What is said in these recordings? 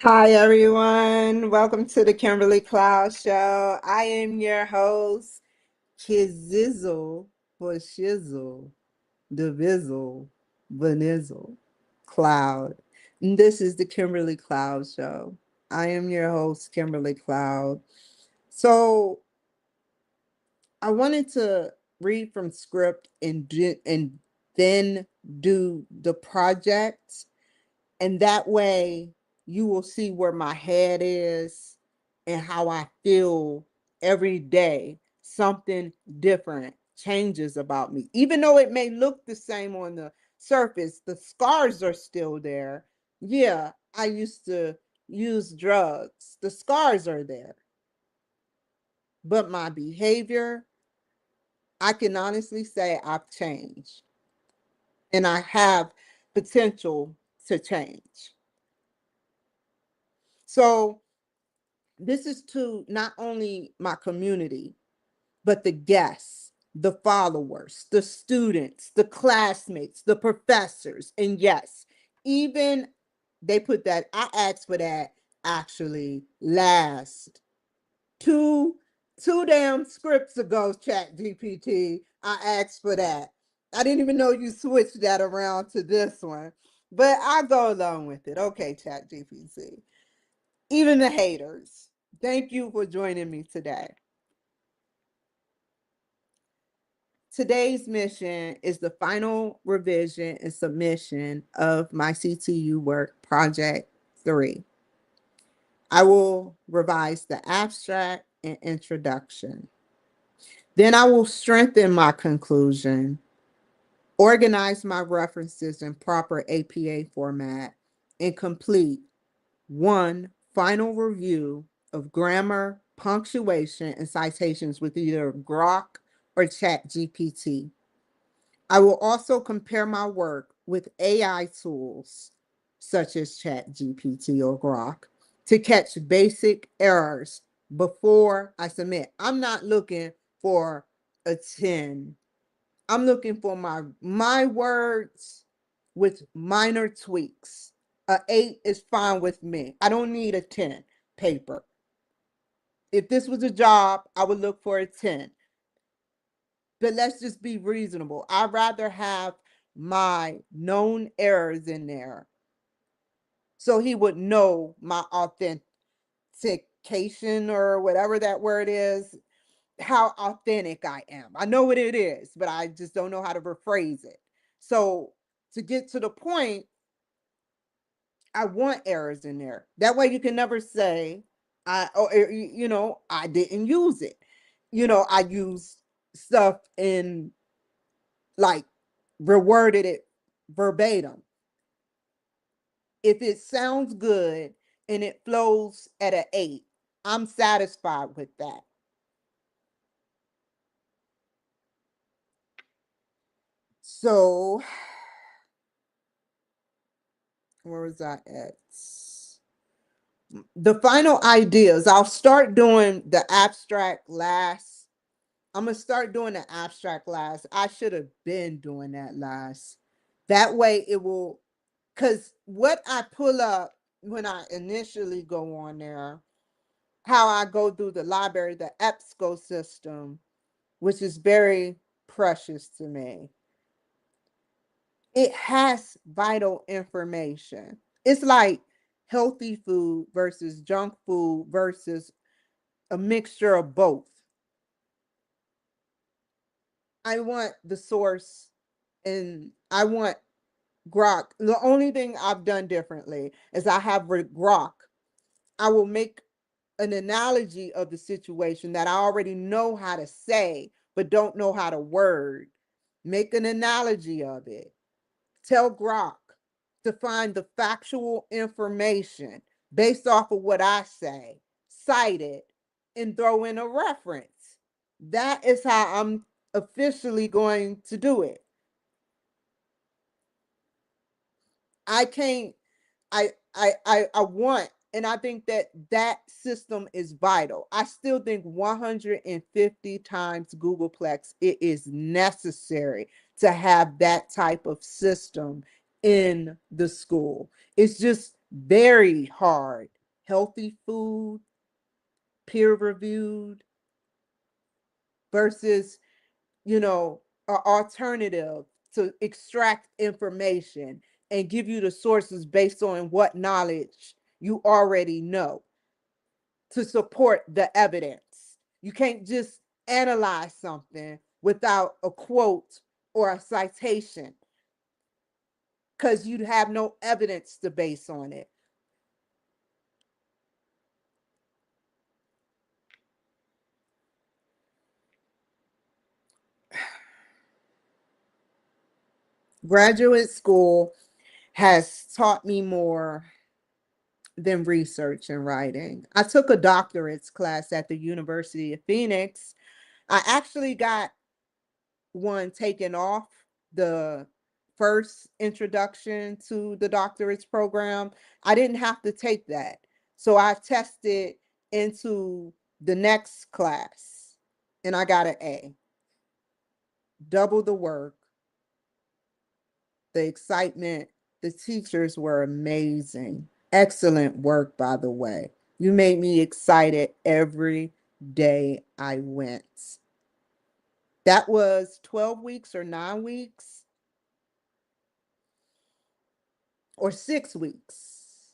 Hi, everyone. Welcome to the Kimberly Cloud Show. I am your host, Kizizzle for Shizzle, Divizzle, Benizzle, Cloud. And this is the Kimberly Cloud Show. I am your host, Kimberly Cloud. So I wanted to read from script and then do the project. And that way you will see where my head is and how I feel every day. Something different changes about me. Even though it may look the same on the surface, the scars are still there. Yeah, I used to use drugs. The scars are there. But my behavior, I can honestly say I've changed and I have potential to change. So this is to not only my community, but the guests, the followers, the students, the classmates, the professors. And yes, even they put that, I asked for that actually last two two damn scripts ago, Chat GPT. I asked for that. I didn't even know you switched that around to this one. But I go along with it. Okay, Chat GPT. Even the haters. Thank you for joining me today. Today's mission is the final revision and submission of my CTU work project 3. I will revise the abstract and introduction. Then I will strengthen my conclusion, organize my references in proper APA format, and complete one final review of grammar, punctuation, and citations with either Grok or ChatGPT. I will also compare my work with AI tools such as ChatGPT or Grok to catch basic errors before I submit. I'm not looking for a 10. I'm looking for my words with minor tweaks. A 8 is fine with me. I don't need a 10 paper. If this was a job, I would look for a 10. But let's just be reasonable. I'd rather have my known errors in there so he would know my authentication or whatever that word is, how authentic I am. I know what it is, but I just don't know how to rephrase it. So to get to the point, I want errors in there. That way you can never say I didn't use it. I used stuff in like reworded it verbatim. If it sounds good and it flows at an 8, I'm satisfied with that. So, where was I at? The final ideas. I'll start doing the abstract last. I'm going to start doing the abstract last. I should have been doing that last. That way it will, because what I pull up when I initially go on there, how I go through the library, the EBSCO system, which is very precious to me. It has vital information. It's like healthy food versus junk food versus a mixture of both. I want the source and I want Grok. The only thing I've done differently is I have with Grok, I will make an analogy of the situation that I already know how to say, but don't know how to word. Make an analogy of it. Tell Grok to find the factual information based off of what I say, cite it, and throw in a reference. That is how I'm officially going to do it. I can't, I want, and I think that that system is vital. I still think 150 times Googleplex, it is necessary to have that type of system in the school. It's just very hard. Healthy food, peer reviewed versus, an alternative to extract information and give you the sources based on what knowledge you already know to support the evidence. You can't just analyze something without a quote or a citation because you'd have no evidence to base on it. Graduate school has taught me more than research and writing. I took a doctorate's class at the University of Phoenix. I actually got one taken off the first introduction to the doctorate's program. I didn't have to take that. So I tested into the next class and I got an A. Double the work, the excitement. The teachers were amazing. Excellent work, by the way. You made me excited every day I went. That was 12 weeks or 9 weeks or 6 weeks.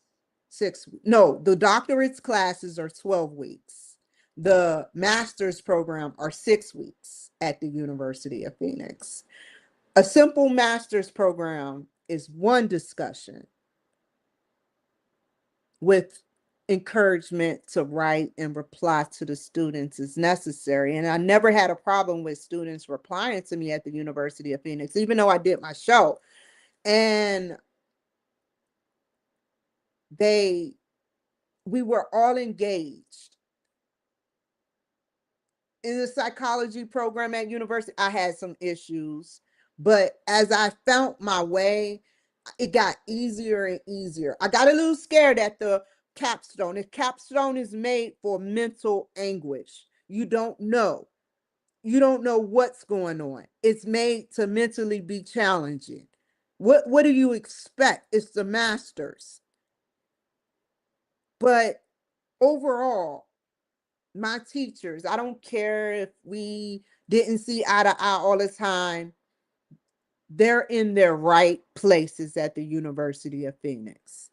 No, the doctorate's classes are 12 weeks. The master's program are 6 weeks at the University of Phoenix. A simple master's program is one discussion with encouragement to write and reply to the students is necessary. And I never had a problem with students replying to me at the University of Phoenix, even though I did my show. And we were all engaged. In the psychology program at university, I had some issues, but as I found my way, it got easier and easier. I got a little scared at the capstone. The capstone is made for mental anguish. You don't know. You don't know what's going on. It's made to mentally be challenging. What do you expect? It's the masters. But overall, my teachers, I don't care if we didn't see eye to eye all the time, they're in their right places at the University of Phoenix.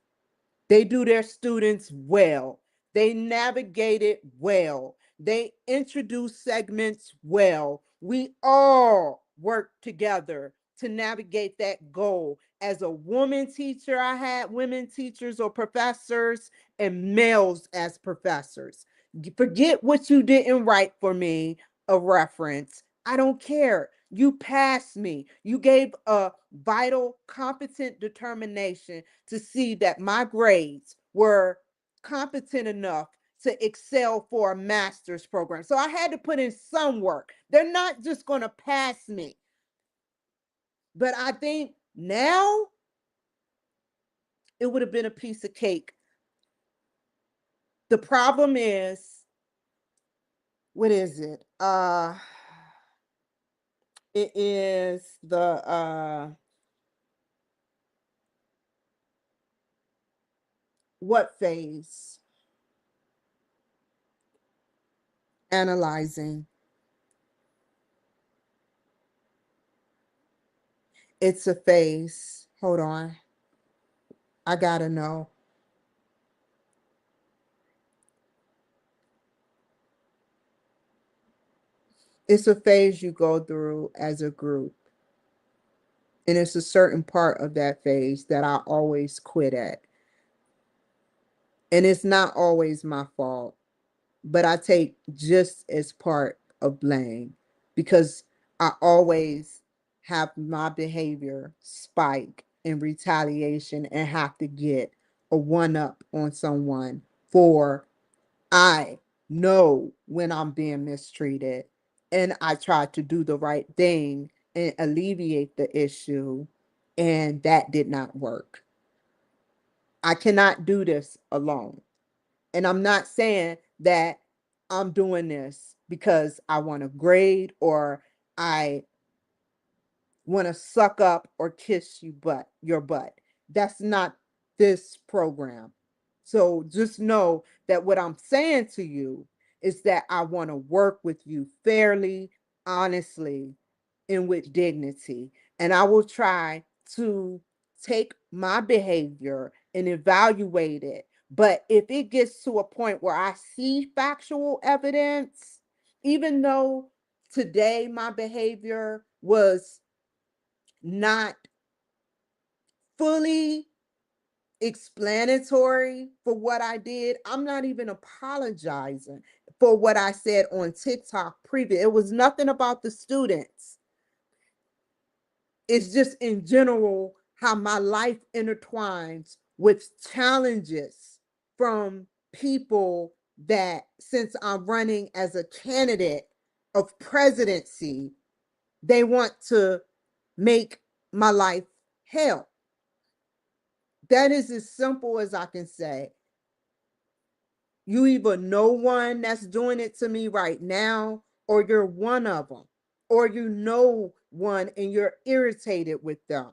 They do their students well. They navigate it well. They introduce segments well. We all work together to navigate that goal. As a woman teacher, I had women teachers or professors and males as professors. Forget what you didn't write for me, a reference. I don't care. You passed me. You gave a vital, competent determination to see that my grades were competent enough to excel for a master's program. So I had to put in some work. They're not just going to pass me. But I think now it would have been a piece of cake. The problem is, what is it? It is the what phase? Analyzing. It's a phase. Hold on. I gotta know. It's a phase you go through as a group. And it's a certain part of that phase that I always quit at. And it's not always my fault, but I take just as part of blame because I always have my behavior spike in retaliation and have to get a one up on someone for I know when I'm being mistreated and I try to do the right thing and alleviate the issue, and that did not work. I cannot do this alone. And I'm not saying that I'm doing this because I want to grade or I want to suck up or kiss your butt. That's not this program. So just know that what I'm saying to you is that I want to work with you fairly, honestly, and with dignity. And I will try to take my behavior and evaluate it. But if it gets to a point where I see factual evidence, even though today my behavior was not fully explanatory for what I did, I'm not even apologizing for what I said on TikTok previous. It was nothing about the students. It's just in general how my life intertwines with challenges from people that, since I'm running as a candidate of presidency, they want to make my life hell. That is as simple as I can say. You either know one that's doing it to me right now, or you're one of them, or you know one and you're irritated with them.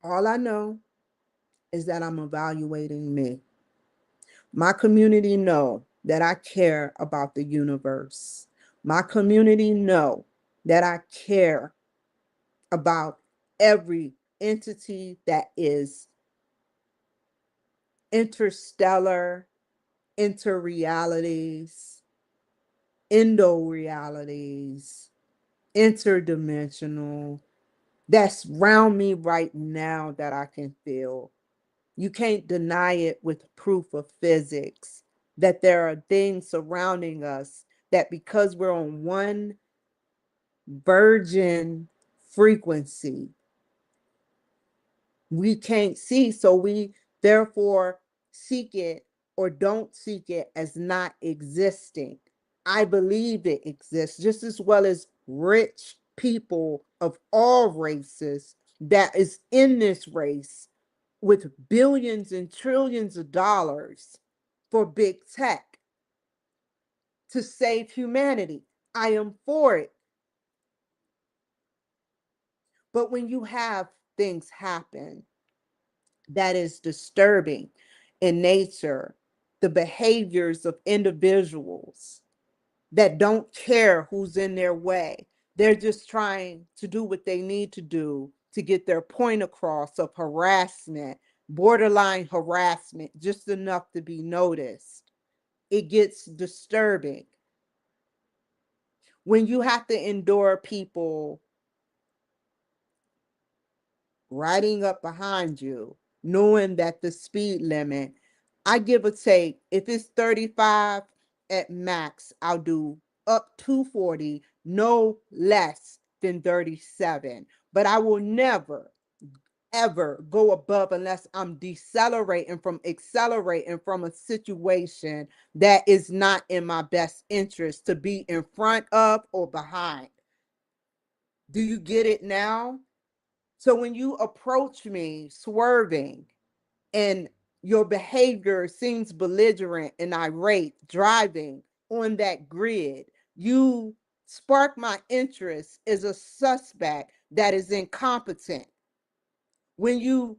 All I know is that I'm evaluating me. My community know that I care about the universe. My community know that I care about every entity that is interstellar, interrealities, endo-realities, interdimensional, that's around me right now that I can feel. You can't deny it with proof of physics that there are things surrounding us that, because we're on one virgin frequency, we can't see. So we therefore seek it or don't seek it as not existing. I believe it exists just as well as rich people of all races that is in this race with billions and trillions of dollars for big tech to save humanity. I am for it. But when you have things happen that is disturbing in nature, the behaviors of individuals that don't care who's in their way, they're just trying to do what they need to do to get their point across of harassment, borderline harassment, just enough to be noticed. It gets disturbing when you have to endure people riding up behind you, knowing that the speed limit, I give or take, if it's 35 at max, I'll do up to 40, no less than 37. But I will never, ever go above unless I'm decelerating from accelerating from a situation that is not in my best interest to be in front of or behind. Do you get it now? So when you approach me swerving and your behavior seems belligerent and irate driving on that grid, you spark my interest as a suspect that is incompetent. When you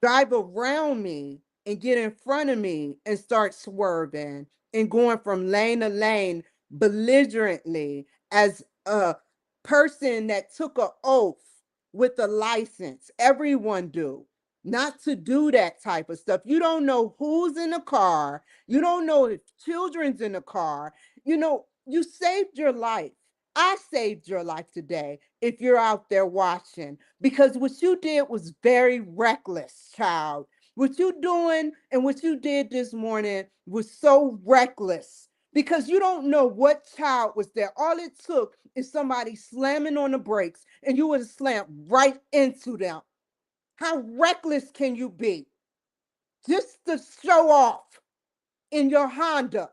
drive around me and get in front of me and start swerving and going from lane to lane belligerently as a person that took an oath with a license, everyone do, not to do that type of stuff. You don't know who's in the car. You don't know if children's in the car. You know, you saved your life. I saved your life today if you're out there watching, because what you did was very reckless, child. What you doing and what you did this morning was so reckless because you don't know what child was there. All it took is somebody slamming on the brakes and you would have slammed right into them. How reckless can you be just to show off in your Honda?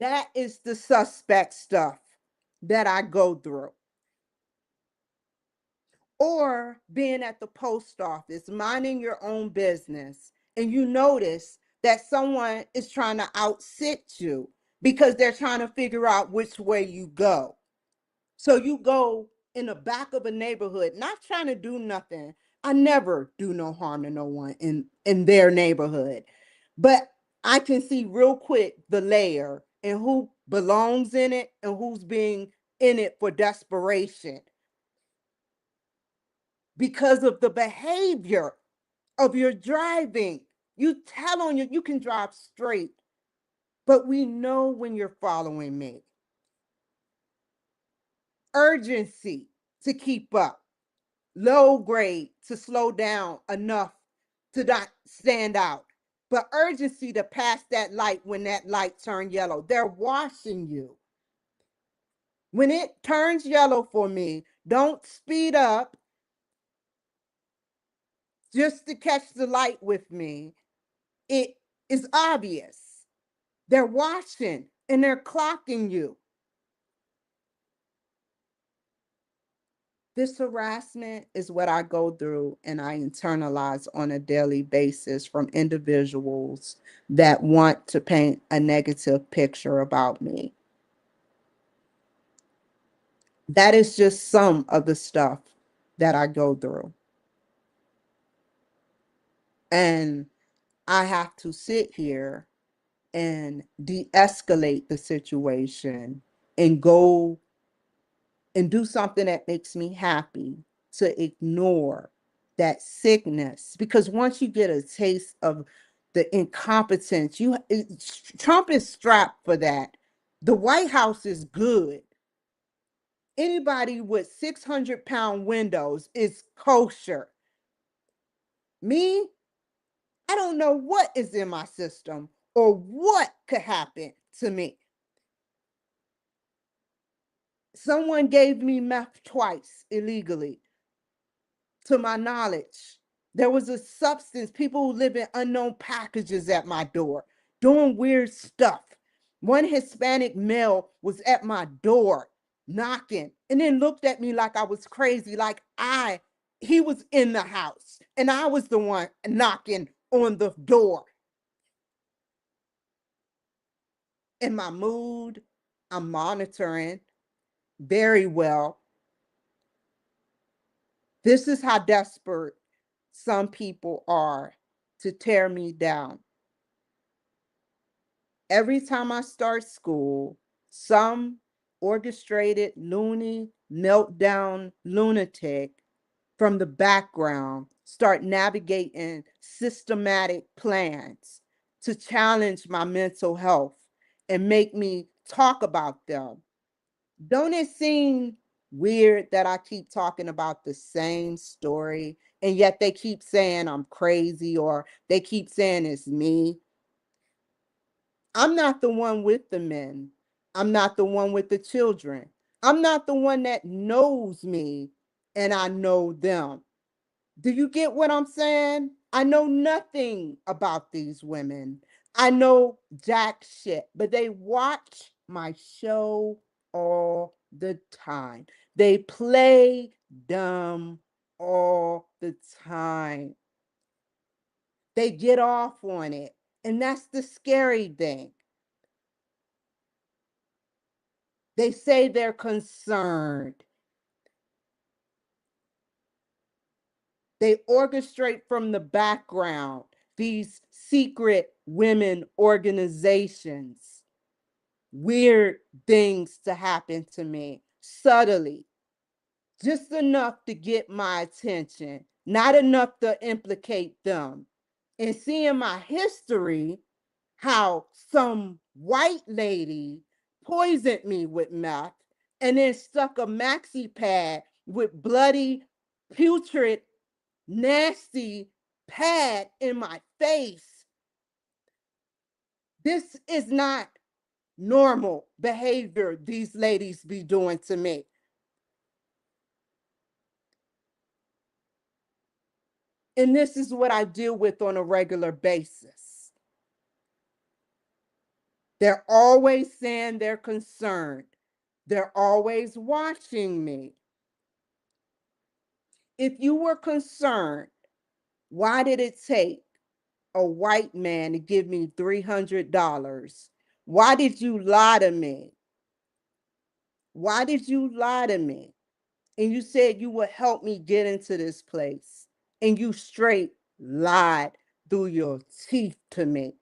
That is the suspect stuff that I go through. Or being at the post office, minding your own business, and you notice that someone is trying to outsit you because they're trying to figure out which way you go. So you go in the back of a neighborhood, not trying to do nothing. I never do no harm to no one in their neighborhood. But I can see real quick the layer and who belongs in it and who's being in it for desperation because of the behavior of your driving. You tell on you can drive straight, but we know when you're following me. Urgency to keep up, low grade to slow down enough to not stand out, but urgency to pass that light when that light turned yellow. They're watching you. When it turns yellow for me, don't speed up just to catch the light with me. It is obvious. They're watching and they're clocking you. This harassment is what I go through and I internalize on a daily basis from individuals that want to paint a negative picture about me. That is just some of the stuff that I go through. And I have to sit here and de-escalate the situation and go and do something that makes me happy to ignore that sickness. Because once you get a taste of the incompetence, Trump is strapped for that. The White House is good. Anybody with 600-pound windows is kosher. Me, I don't know what is in my system or what could happen to me. Someone gave me meth twice illegally, to my knowledge. There was a substance, people who live in unknown packages at my door, doing weird stuff. One Hispanic male was at my door knocking and then looked at me like I was crazy, like he was in the house and I was the one knocking on the door. In my mood, I'm monitoring very well. This is how desperate some people are to tear me down. Every time I start school, some orchestrated loony meltdown lunatic from the background start navigating systematic plans to challenge my mental health and make me talk about them. Don't it seem weird that I keep talking about the same story and yet they keep saying I'm crazy or they keep saying it's me? I'm not the one with the men. I'm not the one with the children. I'm not the one that knows me and I know them. Do you get what I'm saying? I know nothing about these women. I know jack shit, but they watch my show all the time. They play dumb all the time. They get off on it. And that's the scary thing. They say they're concerned. They orchestrate from the background these secret women organizations, weird things to happen to me subtly, just enough to get my attention, not enough to implicate them. And seeing my history, how some white lady poisoned me with meth and then stuck a maxi pad with bloody, putrid, nasty pad in my face. This is not normal behavior these ladies be doing to me. And this is what I deal with on a regular basis. They're always saying they're concerned. They're always watching me. If you were concerned, why did it take a white man to give me $300. Why did you lie to me? Why did you lie to me? And you said you would help me get into this place. And you straight lied through your teeth to me.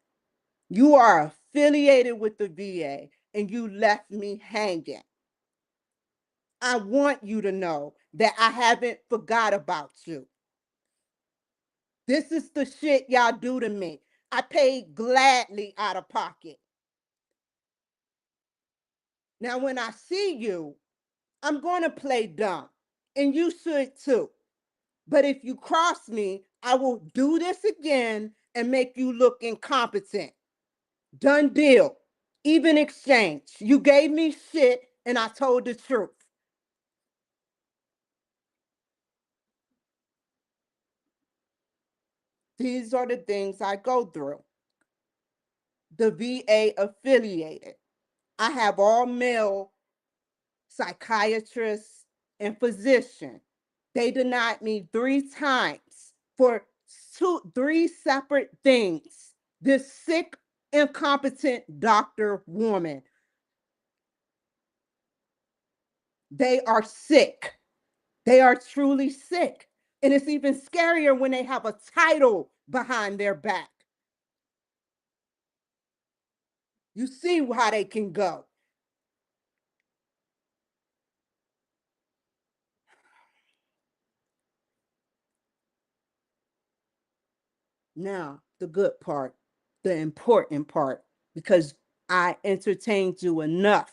You are affiliated with the VA and you left me hanging. I want you to know that I haven't forgot about you. This is the shit y'all do to me. I paid gladly out of pocket. Now, when I see you, I'm going to play dumb, and you should too. But if you cross me, I will do this again and make you look incompetent. Done deal. Even exchange. You gave me shit and I told the truth. These are the things I go through. The VA affiliated. I have all male psychiatrists and physicians. They denied me 3 times for three separate things. This sick, incompetent doctor woman, they are sick. They are truly sick. And it's even scarier when they have a title behind their back. You see how they can go. Now, the good part, the important part, because I entertained you enough.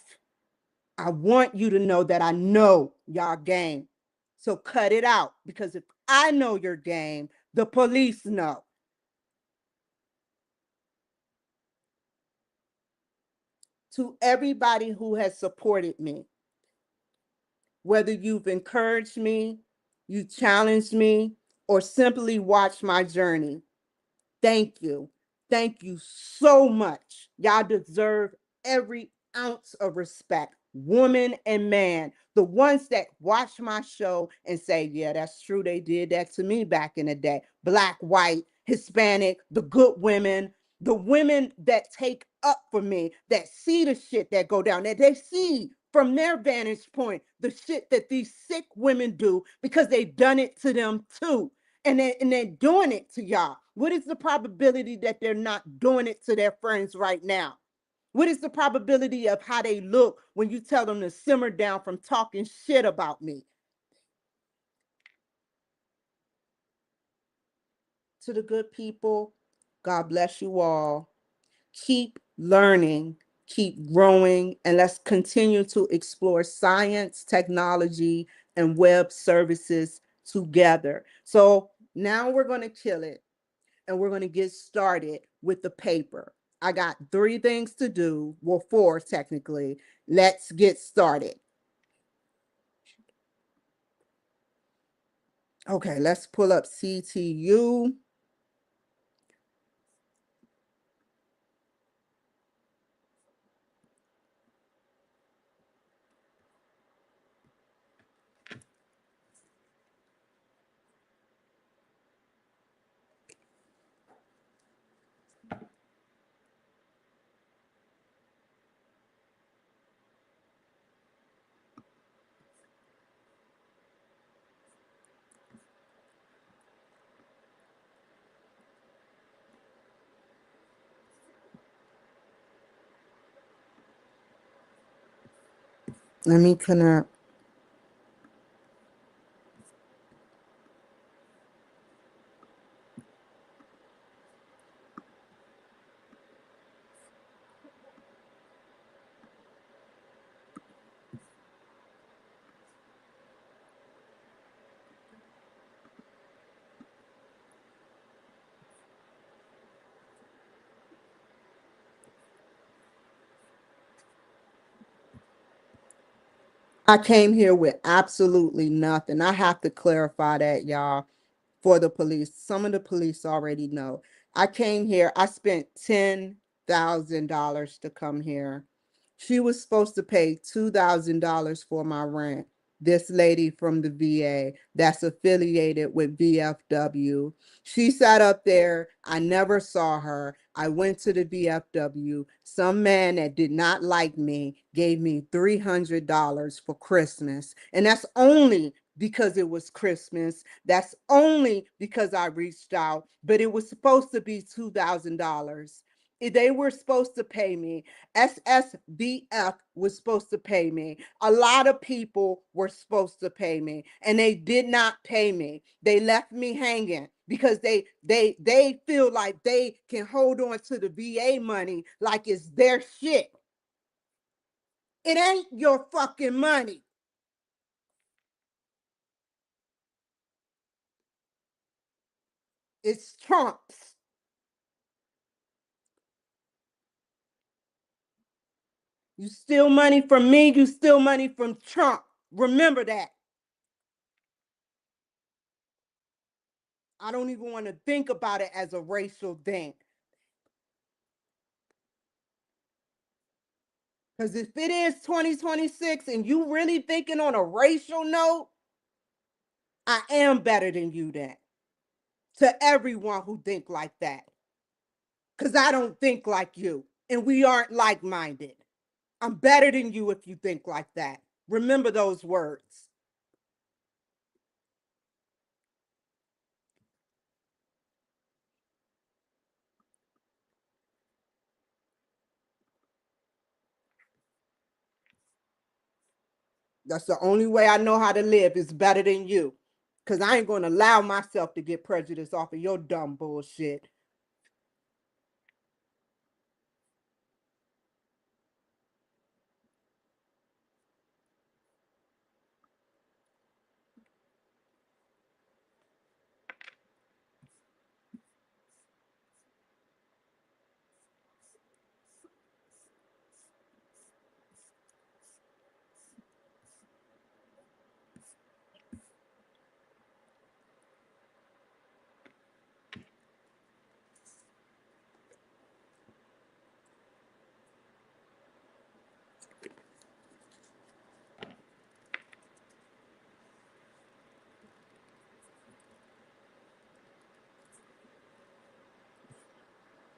I want you to know that I know y'all game. So cut it out, because if I know your game, the police know. To everybody who has supported me, whether you've encouraged me, you challenged me, or simply watched my journey, thank you. Thank you so much. Y'all deserve every ounce of respect, woman and man. The ones that watch my show and say, yeah, that's true. They did that to me back in the day. Black, white, Hispanic, the good women, the women that take up for me, that see the shit that go down, that they see from their vantage point the shit that these sick women do because they've done it to them too. And they're doing it to y'all. What is the probability that they're not doing it to their friends right now? What is the probability of how they look when you tell them to simmer down from talking shit about me? To the good people, God bless you all. Keep learning, keep growing, and let's continue to explore science, technology, and web services together. So now we're going to kill it and we're going to get started with the paper. I got 3 things to do. Well, 4 technically. Let's get started. Okay, let's pull up CTU. Let me connect. I came here with absolutely nothing. I have to clarify that, y'all, for the police. Some of the police already know. I came here, I spent $10,000 to come here. She was supposed to pay $2,000 for my rent. this lady from the VA that's affiliated with VFW. She sat up there. I never saw her. I went to the VFW. Some man that did not like me gave me $300 for Christmas. And that's only because it was Christmas. That's only because I reached out, but it was supposed to be $2,000. They were supposed to pay me. SSVF was supposed to pay me. A lot of people were supposed to pay me, and they did not pay me. They left me hanging because they feel like they can hold on to the VA money like it's their shit. It ain't your fucking money. It's Trump's. You steal money from me, you steal money from Trump. Remember that. I don't even want to think about it as a racial thing. Because if it is 2026 and you really thinking on a racial note, I am better than you then. To everyone who think like that. Because I don't think like you. And we aren't like-minded. I'm better than you if you think like that. Remember those words. That's the only way I know how to live is better than you. Because I ain't going to allow myself to get prejudiced off of your dumb bullshit.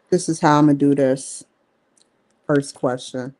This is how I'm going to do this. First question.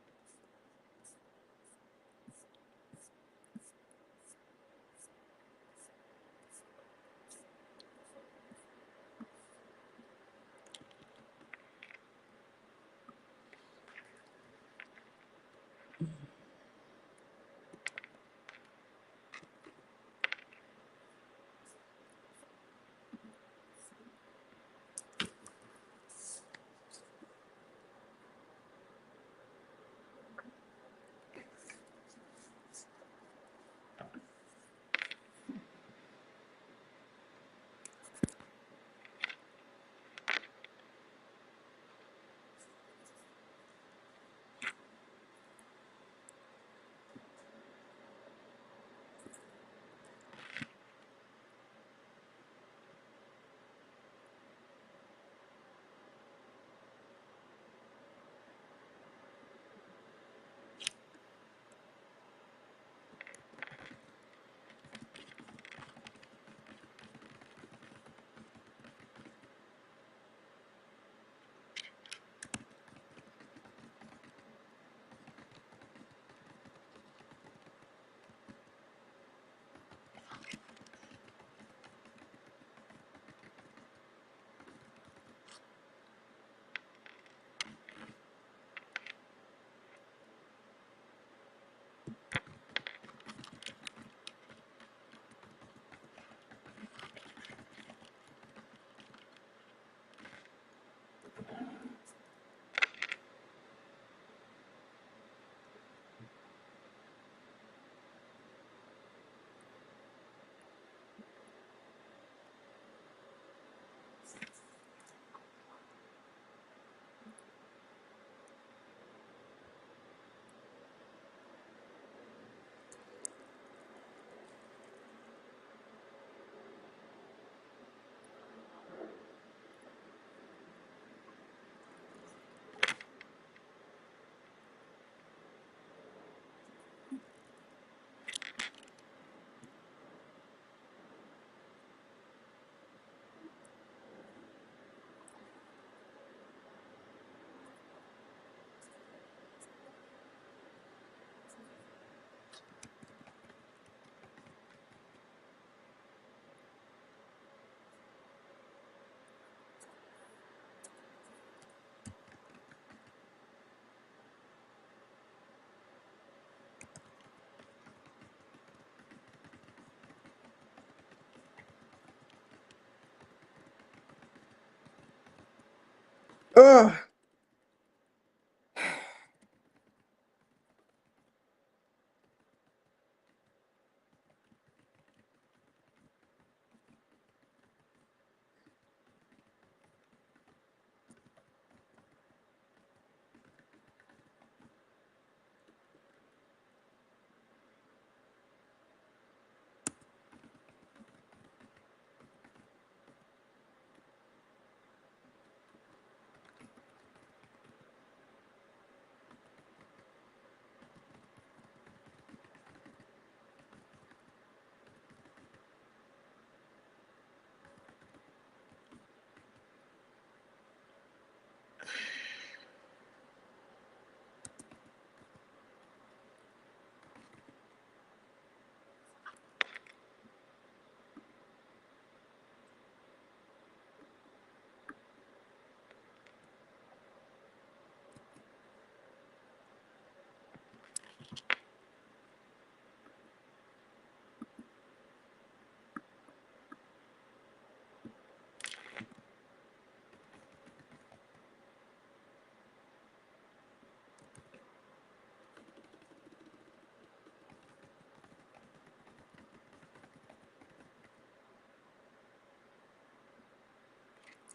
Ugh.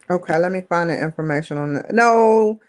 Okay, let me find the information on that. No.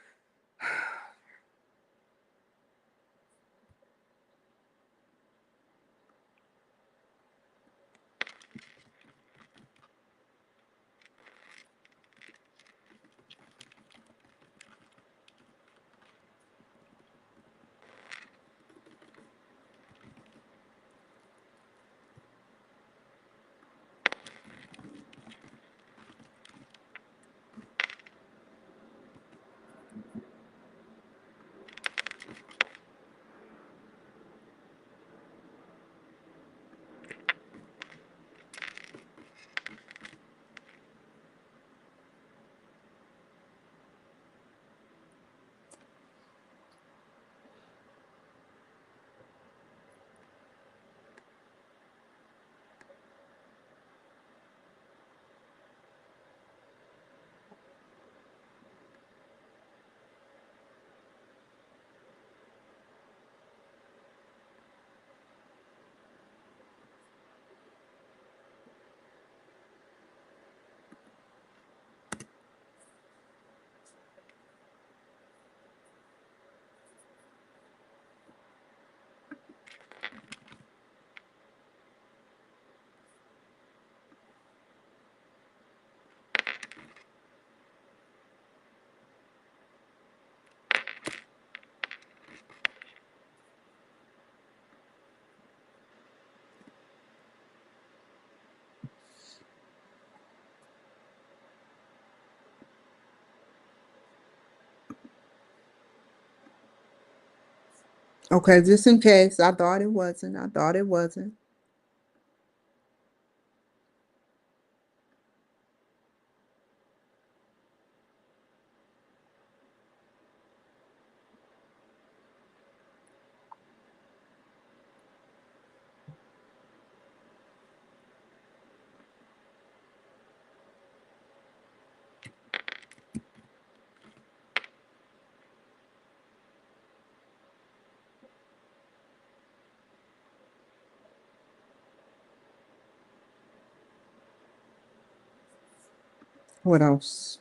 Okay, just in case. I thought it wasn't. I thought it wasn't. What else?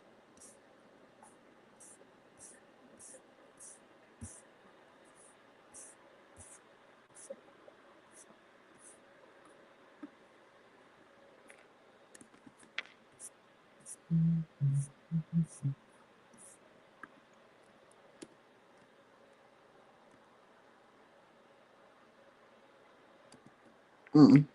Mm-mm.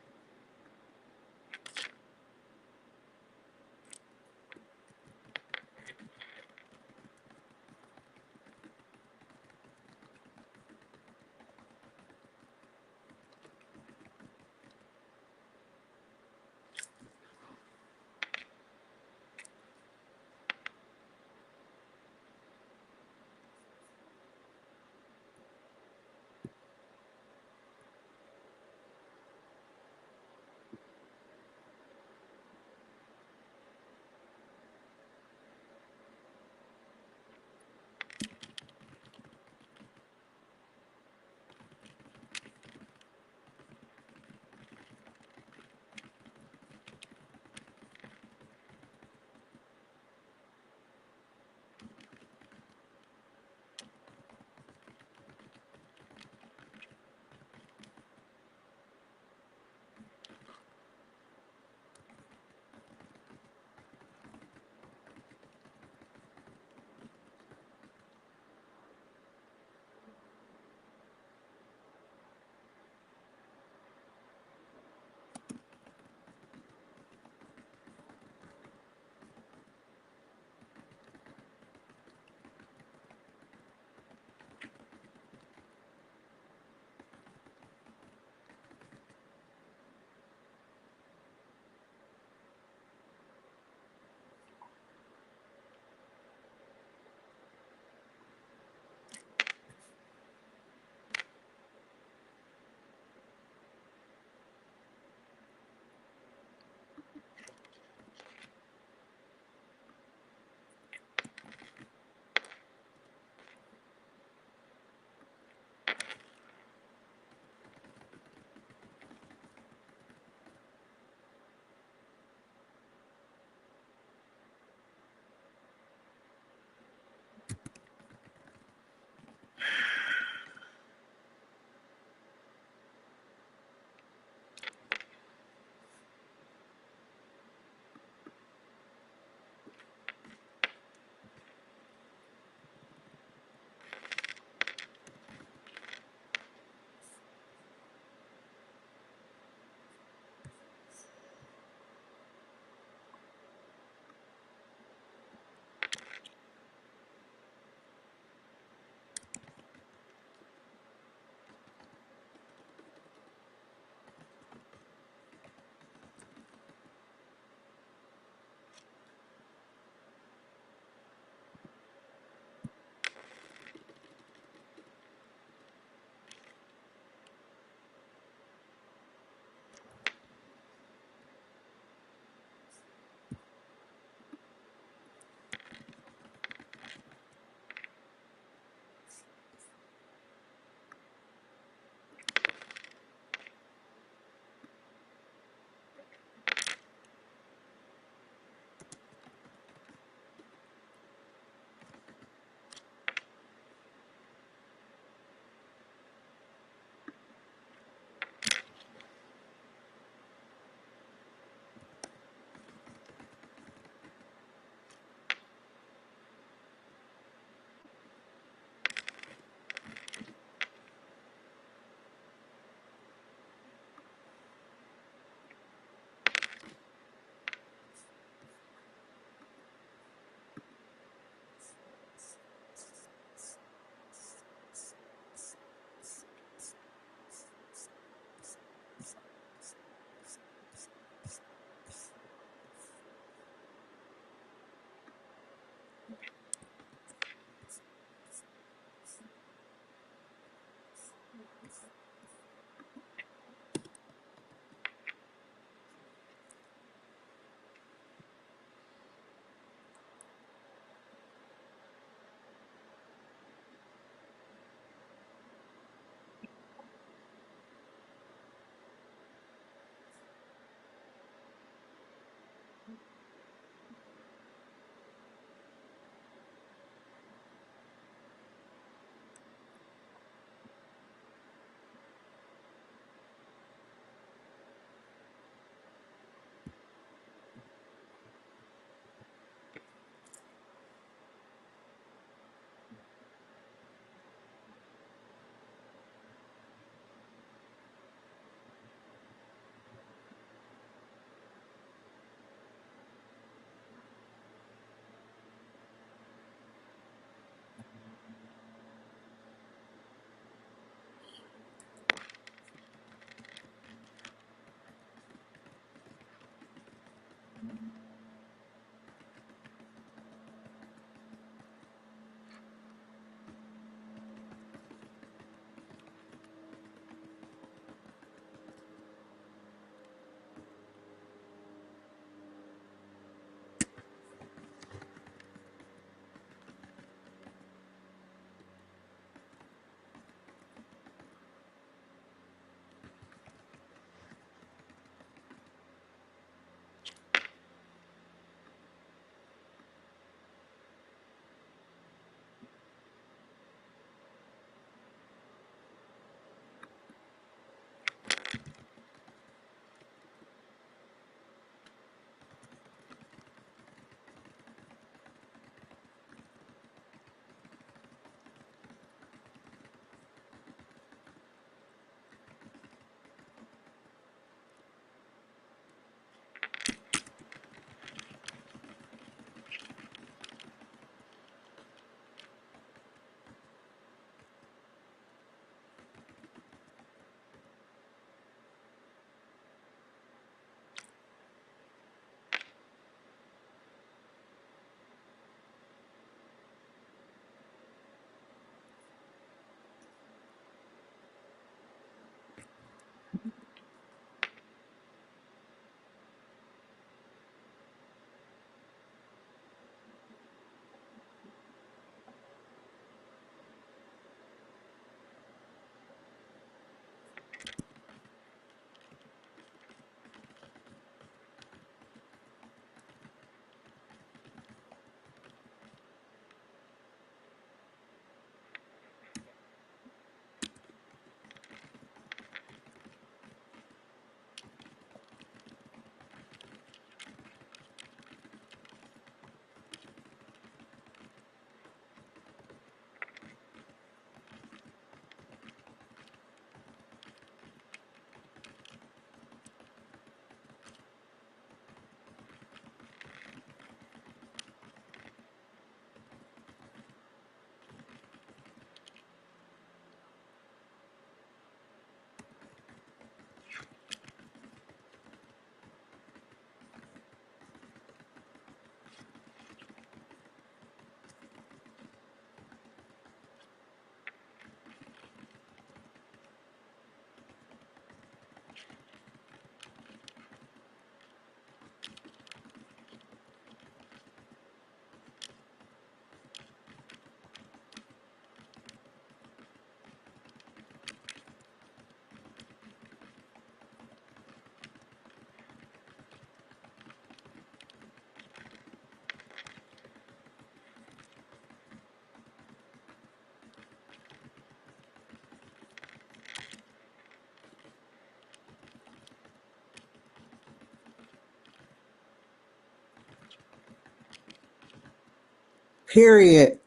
Period.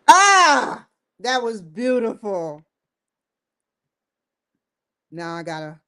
Ah, that was beautiful. Now I gotta.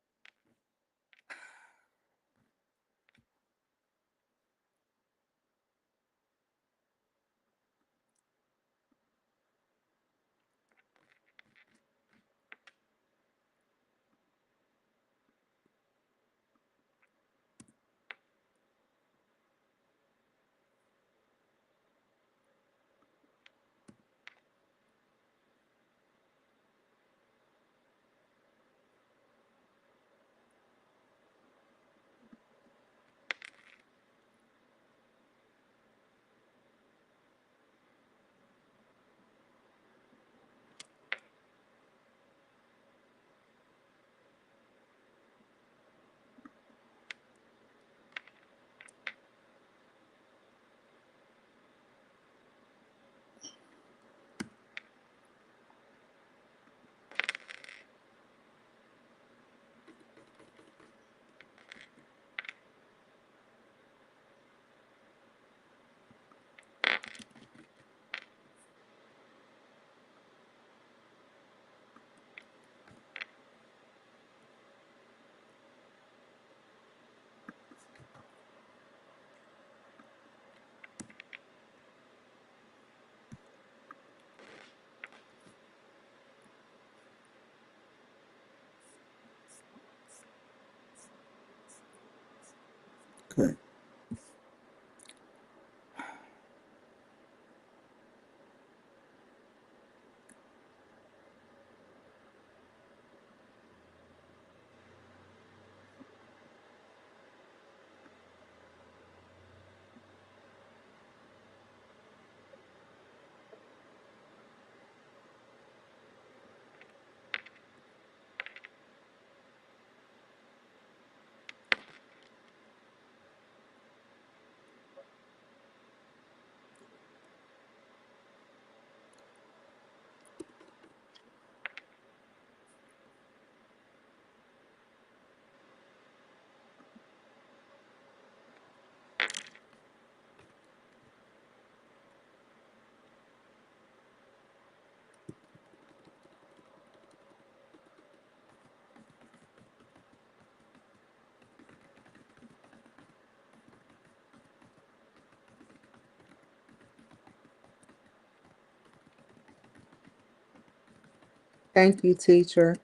Thank you, teacher.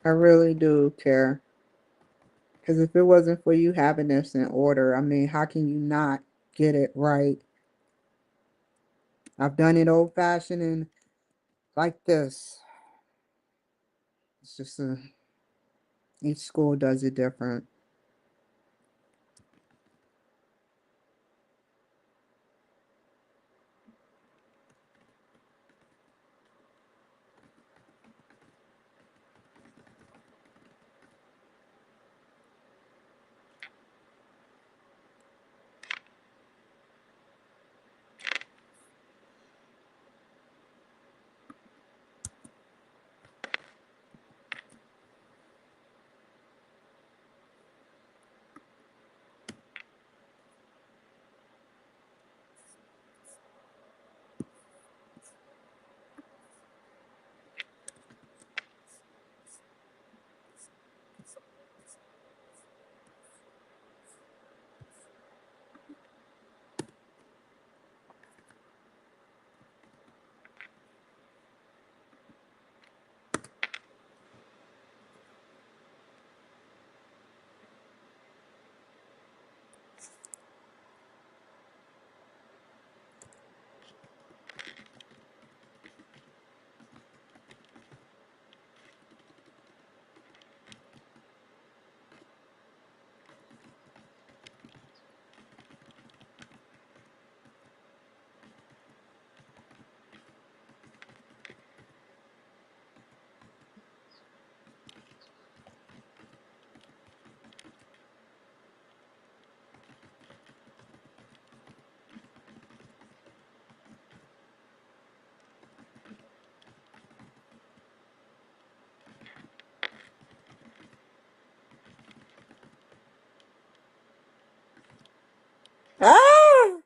I really do care. Because if it wasn't for you having this in order, I mean, how can you not get it right? I've done it old fashioned and like this. It's just each school does it different. Ah!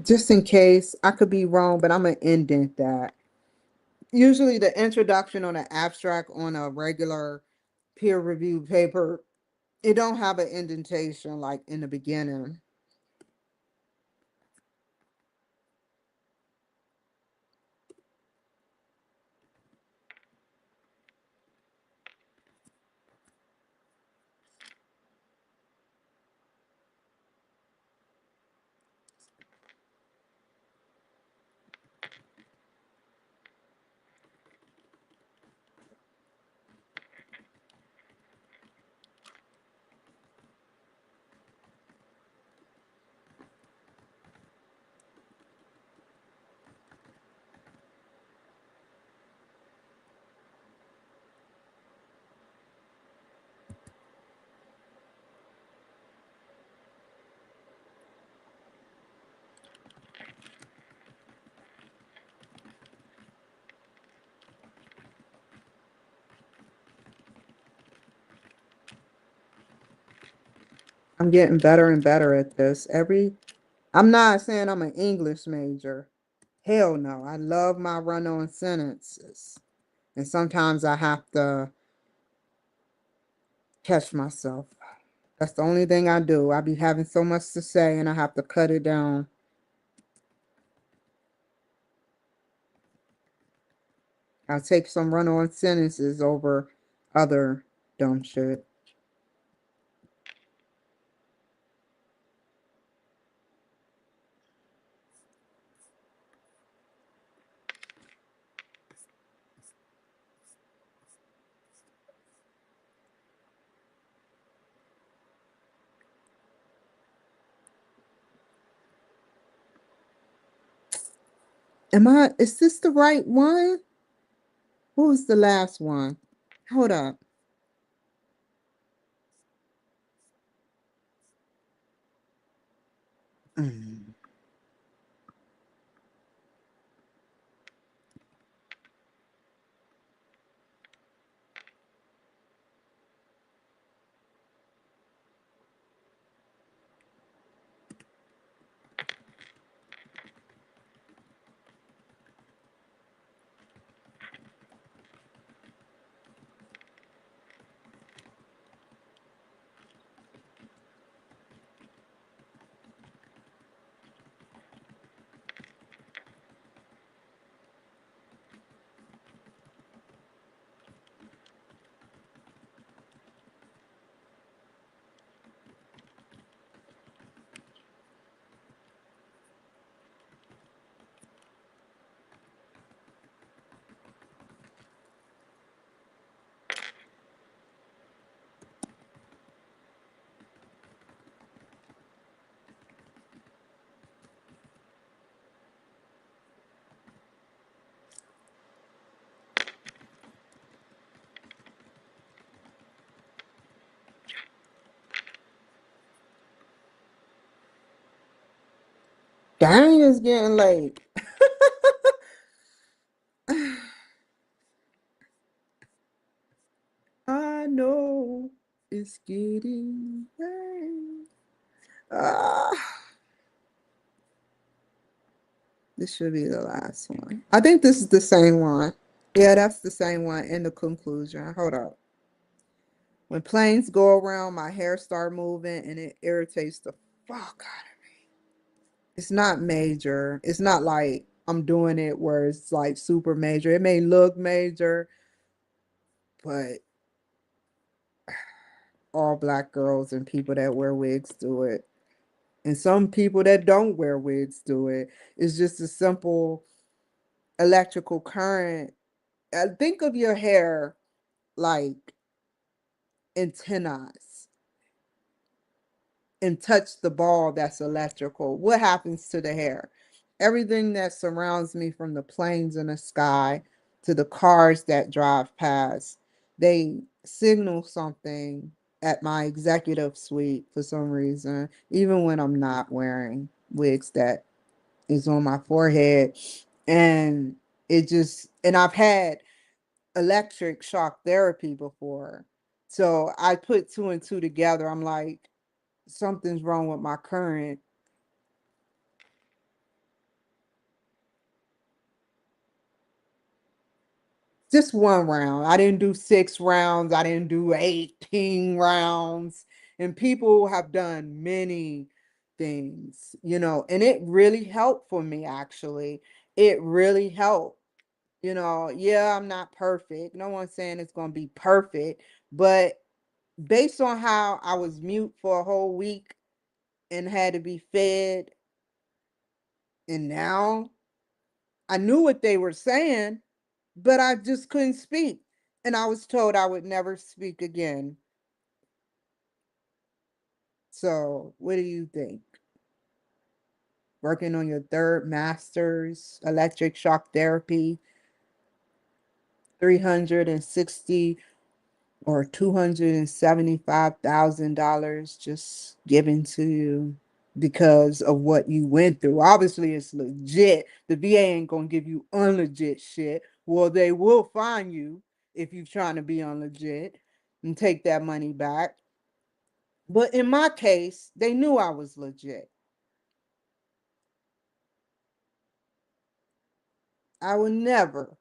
Just in case, I could be wrong, but I'm gonna indent that. Usually the introduction on an abstract on a regular peer review paper, it don't have an indentation like in the beginning. I'm getting better and better at this. I'm not saying I'm an English major. Hell no. I love my run-on sentences. And sometimes I have to catch myself. That's the only thing I do. I be having so much to say and I have to cut it down. I'll take some run-on sentences over other dumb shit. Is this the right one? What was the last one? Hold up. Mm. Dang, it's getting late. I know it's getting late. Ah, this should be the last one. I think this is the same one. Yeah, that's the same one in the conclusion. Hold up. When planes go around, my hair start moving and it irritates the fuck out of me. It's not major. It's not like I'm doing it where it's like super major. It may look major, but all black girls and people that wear wigs do it. And some people that don't wear wigs do it. It's just a simple electrical current. Think of your hair like antennas and touch the ball that's electrical. What happens to the hair? Everything that surrounds me, from the planes in the sky to the cars that drive past, they signal something at my executive suite for some reason, even when I'm not wearing wigs that is on my forehead. And and I've had electric shock therapy before. So I put two and two together. I'm like, something's wrong with my current. Just one round. I didn't do 6 rounds. I didn't do 18 rounds. And people have done many things, and it really helped for me, actually. It really helped. Yeah, I'm not perfect. No one's saying it's going to be perfect, but based on how I was mute for a whole week and had to be fed, and now I knew what they were saying, but I just couldn't speak. And I was told I would never speak again. So, what do you think? Working on your third master's, electric shock therapy, 360 or $275,000 just given to you because of what you went through. Obviously, it's legit. The VA ain't gonna give you unlegit shit. Well, they will fine you if you're trying to be unlegit and take that money back. But in my case, they knew I was legit. I will never,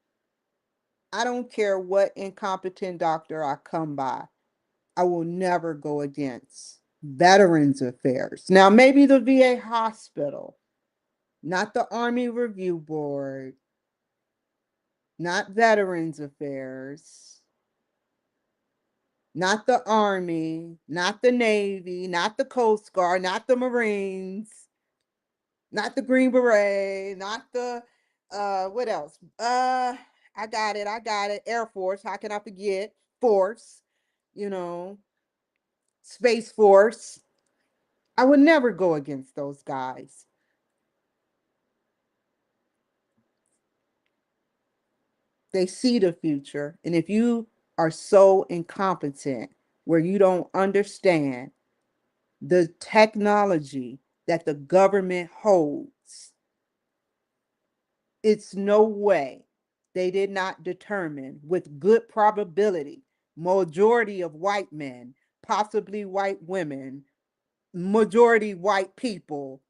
I don't care what incompetent doctor I come by, I will never go against Veterans Affairs. Now, maybe the VA hospital, not the Army Review Board, not Veterans Affairs, not the Army, not the Navy, not the Coast Guard, not the Marines, not the Green Beret, not the what else? I got it. Air Force. How can I forget? Force, you know, Space Force. I would never go against those guys. They see the future. And if you are so incompetent where you don't understand the technology that the government holds, it's no way they did not determine with good probability majority of white men, possibly white women, majority white people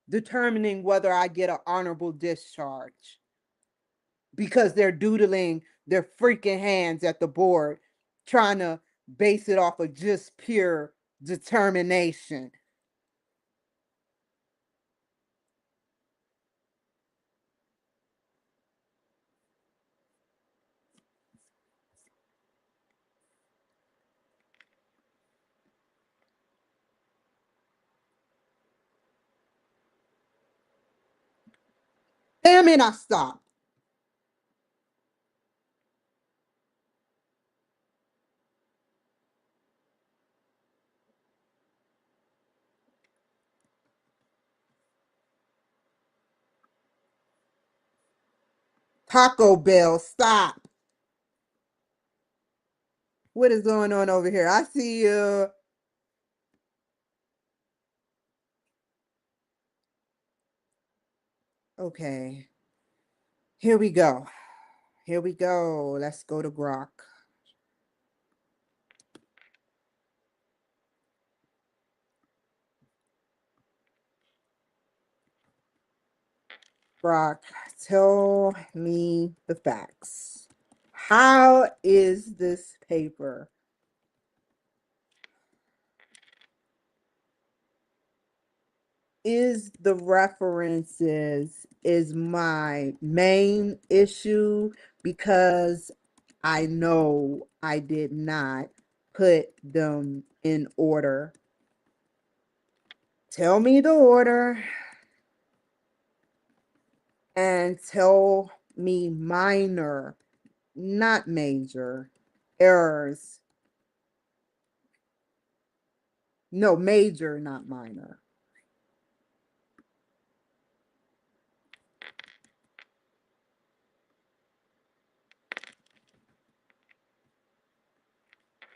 determining whether I get an honorable discharge because they're doodling their freaking hands at the board trying to base it off of just pure determination. Damn it, I stopped. Taco Bell, stop. What is going on over here? I see you. Okay, here we go. Here we go. Let's go to Grok. Grok, tell me the facts. How is this paper? Is the references is my main issue because I know I did not put them in order. Tell me the order and tell me minor, not major, errors. No, major, not minor.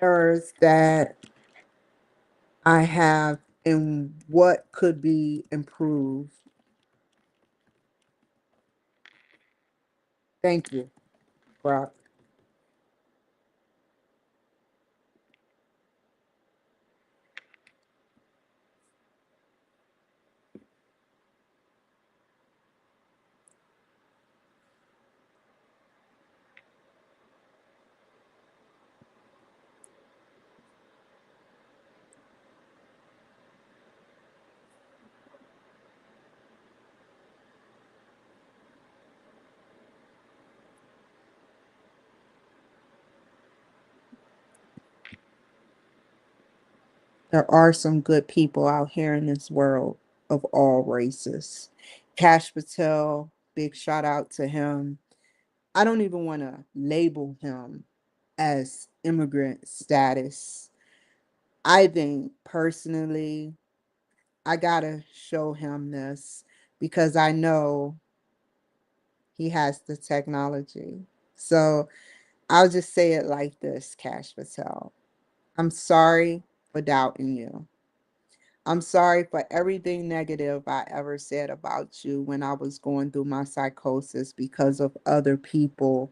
Errors that I have and what could be improved. Thank you, Brock. There are some good people out here in this world of all races. Cash Patel, big shout out to him. I don't even want to label him as immigrant status. I think personally, I gotta show him this because I know he has the technology. So I'll just say it like this, Cash Patel. I'm sorry for doubting you. I'm sorry for everything negative I ever said about you when I was going through my psychosis because of other people,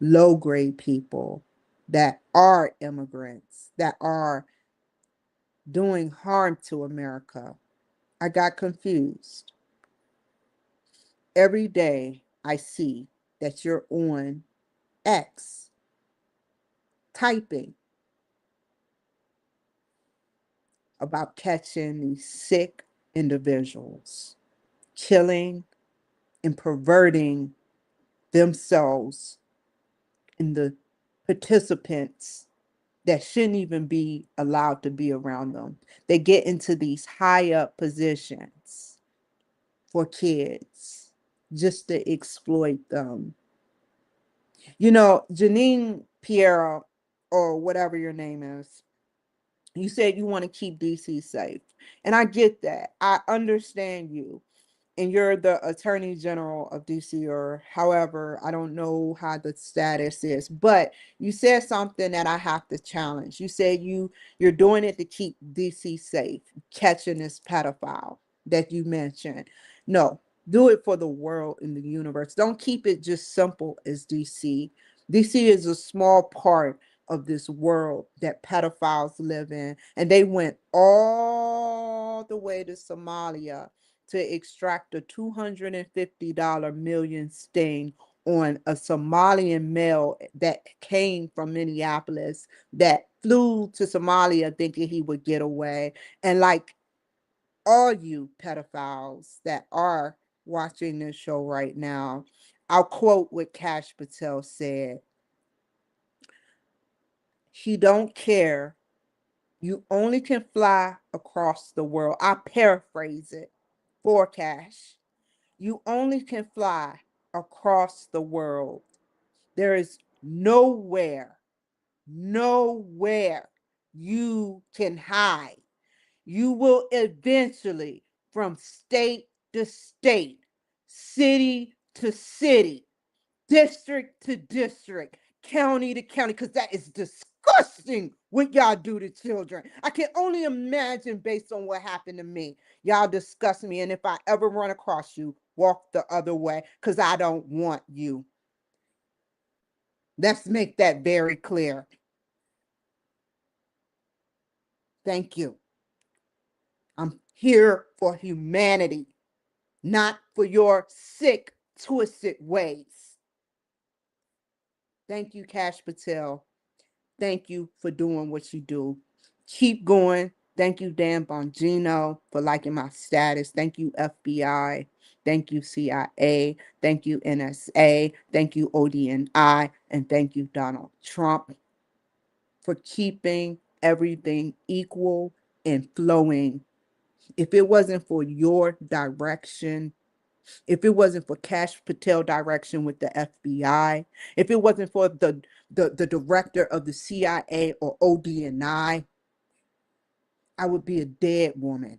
low grade people that are immigrants, that are doing harm to America. I got confused. Every day I see that you're on X typing about catching these sick individuals, killing and perverting themselves and the participants that shouldn't even be allowed to be around them. They get into these high up positions for kids just to exploit them. You know, Janine Piero, or whatever your name is, you said you want to keep DC safe. And I get that. I understand you. and you're the Attorney General of DC, or however, I don't know how the status is, but you said something that I have to challenge. You said you're doing it to keep DC safe, catching this pedophile that you mentioned. No, do it for the world and the universe. Don't keep it just simple as DC. DC is a small part of this world that pedophiles live in, and they went all the way to Somalia to extract a $250 million sting on a Somalian male that came from Minneapolis, that flew to Somalia thinking he would get away. And like all you pedophiles that are watching this show right now, I'll quote what Cash Patel said. He don't care. You only can fly across the world. I paraphrase it for Cash. You only can fly across the world. There is nowhere you can hide. You will eventually, from state to state, city to city, district to district, county to county, because that is disgusting what y'all do to children. I can only imagine based on what happened to me. Y'all disgust me. And if I ever run across you, walk the other way, because I don't want you. Let's make that very clear. Thank you. I'm here for humanity, not for your sick, twisted ways. Thank you, Cash Patel. Thank you for doing what you do. Keep going. Thank you, Dan Bongino, for liking my status. Thank you, FBI. Thank you, CIA. Thank you, NSA. Thank you, ODNI. And thank you, Donald Trump, for keeping everything equal and flowing. If it wasn't for your direction, if it wasn't for Cash Patel direction with the FBI, if it wasn't for the director of the CIA or ODNI, I would be a dead woman.